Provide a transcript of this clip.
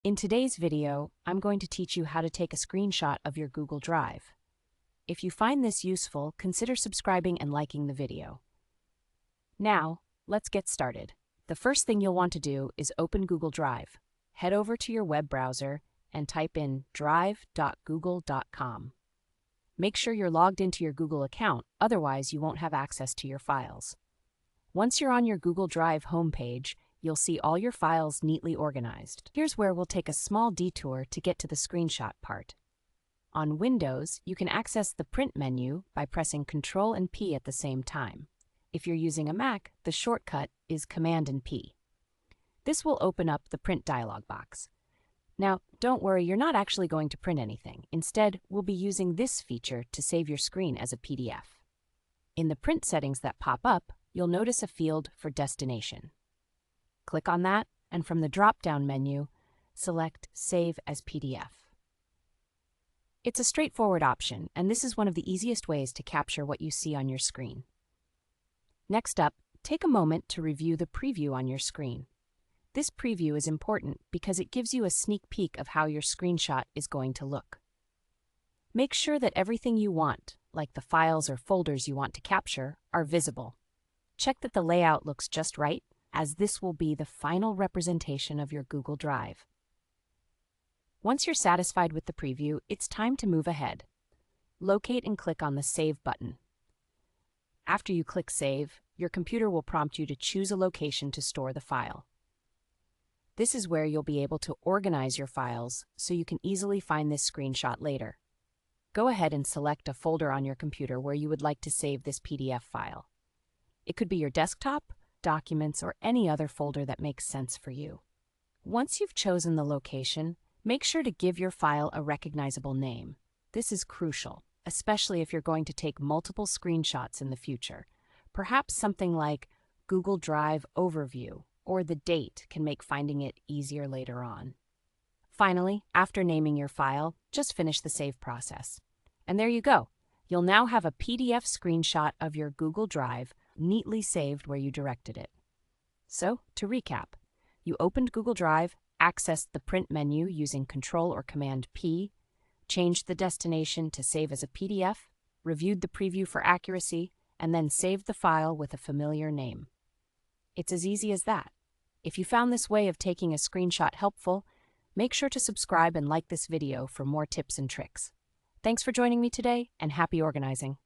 In today's video, I'm going to teach you how to take a screenshot of your Google Drive. If you find this useful, consider subscribing and liking the video. Now, let's get started. The first thing you'll want to do is open Google Drive. Head over to your web browser and type in drive.google.com. Make sure you're logged into your Google account, otherwise you won't have access to your files. Once you're on your Google Drive homepage, you'll see all your files neatly organized. Here's where we'll take a small detour to get to the screenshot part. On Windows, you can access the Print menu by pressing Ctrl and P at the same time. If you're using a Mac, the shortcut is Command and P. This will open up the Print dialog box. Now, don't worry, you're not actually going to print anything. Instead, we'll be using this feature to save your screen as a PDF. In the Print settings that pop up, you'll notice a field for Destination. Click on that, and from the drop-down menu, select Save as PDF. It's a straightforward option, and this is one of the easiest ways to capture what you see on your screen. Next up, take a moment to review the preview on your screen. This preview is important because it gives you a sneak peek of how your screenshot is going to look. Make sure that everything you want, like the files or folders you want to capture, are visible. Check that the layout looks just right, as this will be the final representation of your Google Drive. Once you're satisfied with the preview, it's time to move ahead. Locate and click on the Save button. After you click Save, your computer will prompt you to choose a location to store the file. This is where you'll be able to organize your files so you can easily find this screenshot later. Go ahead and select a folder on your computer where you would like to save this PDF file. It could be your desktop, documents, or any other folder that makes sense for you. Once you've chosen the location, make sure to give your file a recognizable name. This is crucial, especially if you're going to take multiple screenshots in the future. Perhaps something like Google Drive Overview or the date can make finding it easier later on. Finally, after naming your file, just finish the save process. And there you go. You'll now have a PDF screenshot of your Google Drive neatly saved where you directed it. So, to recap, you opened Google Drive, accessed the Print menu using Ctrl or Command P, changed the destination to save as a PDF, reviewed the preview for accuracy, and then saved the file with a familiar name. It's as easy as that. If you found this way of taking a screenshot helpful, make sure to subscribe and like this video for more tips and tricks. Thanks for joining me today, and happy organizing!